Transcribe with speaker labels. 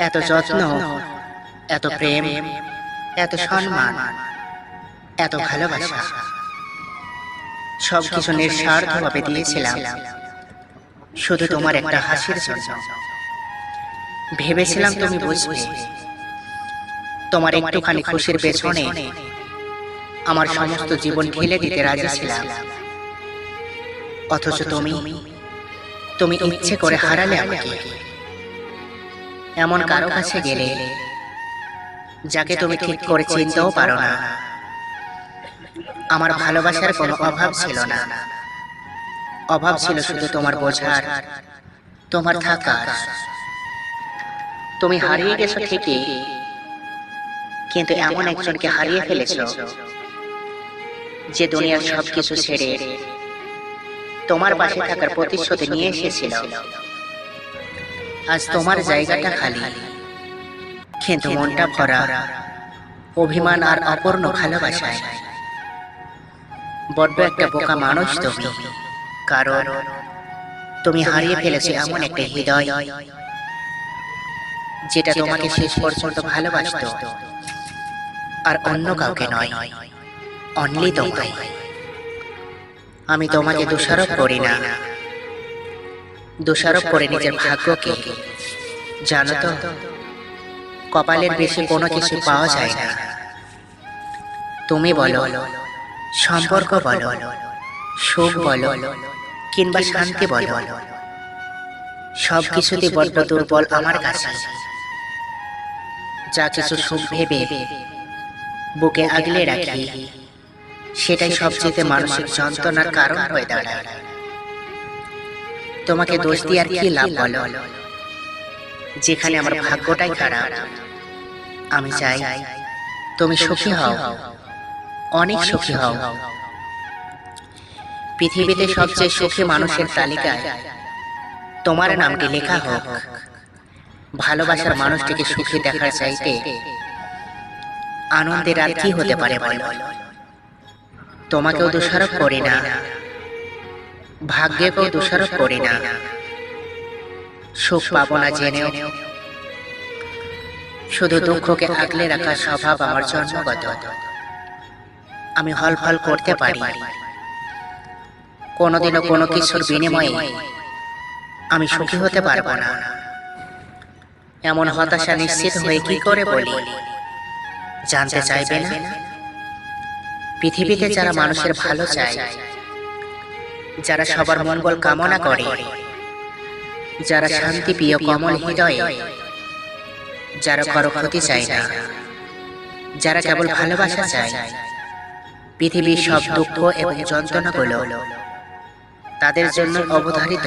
Speaker 1: এত যত্ন, এত প্রেম, এত সম্মান, এত ভালোবাসা সবকিছু নিঃস্বার্থভাবে দিয়েছিলাম শুধু তোমার একটা হাসির জন্য। ভেবেছিলাম তুমি বুঝবে, তোমার একটুখানি খুশির পেছনে আমার সমস্ত জীবন ঢেলে দিতে রাজি ছিলাম। অথচ তুমি ইচ্ছে করে হারালে আমাকে। এমন কারো কাছে গেলে যাকে তুমি ঠিক করে চিনতেও পারো না। আমার ভালোবাসার কোনো অভাব ছিল না, অভাব ছিল শুধু তোমার বোঝার, তোমার থাকার। তুমি হারিয়ে গেছো ঠিকই, কিন্তু এমন একজনকে হারিয়ে ফেলেছো যে দুনিয়ার সবকিছু ছেড়ে তোমার পাশে থাকার প্রতিশ্রুতি নিয়ে এসেছিল। আজ তোমার জায়গাটা খালি, কিন্তু মনটা ভরা অভিমান আর অপূর্ণ ভালোবাসায়। বড্ড একটা বোকা মানুষ তুমি, কারণ তুমি হারিয়ে ফেলেছো এমন একটা হৃদয় যেটা তোমাকে শেষ পর্যন্ত ভালোবাসতো, আর অন্য কাউকে নয়, অনলি তোমায়। আমি তোমাকে দোষারোপ করি না, দোষারোপ করে নিজের ভাগ্যকে। জানো তো, কপালের বেশি কোনো কিছু পাওয়া যায় না। তুমি বলো, সম্পর্ক বলো, সুখ বলো, কিংবা শান্তি বলো, সবকিছুতে বড্ড দুর্বল আমার কাছে। যা কিছু সুখ ভেবে বুকে আগলে রাখি, সেটাই সবচেয়ে মানসিক যন্ত্রণার কারণ হয়ে দাঁড়ায়। তোমাকে দোষ দিয়ে আর কি লাভ বলো, যেখানে আমার ভাগ্যটাই খারাপ। আমি চাই তুমি সুখী হও, অনেক সুখী হও। পৃথিবীতে সবচেয়ে সুখী মানুষের তালিকায় তোমার নামটি লেখা হোক। ভালোবাসার মানুষটিকে সুখী দেখার চাইতে আনন্দের আর কি হতে পারে বলো। তোমাকেও দোষারোপ করি না, ভাগ্যকেও দোষারোপ করি না। সুখ পাবো না জেনেও শুধু দুঃখকে আগলে রাখার স্বভাব আমার জন্মগত। আমি হলফল করতে পারি, কোনোদিনও কোনো কিছুর বিনিময়ে আমি সুখী হতে পারবো না। এমন হতাশা নিশ্চিত হয়ে কি করে বলি, জানতে চাইবে না? পৃথিবীতে যারা মানুষের ভালো চায়, যারা সবার মঙ্গল কামনা করে, যারা শান্তি প্রিয় কমল হৃদয়ে, যারা কারো ক্ষতি চায় না, যারা কেবল ভালোবাসা চায়, পৃথিবীর সব দুঃখ এবং যন্ত্রণাগুলো তাদের জন্য অবধারিত।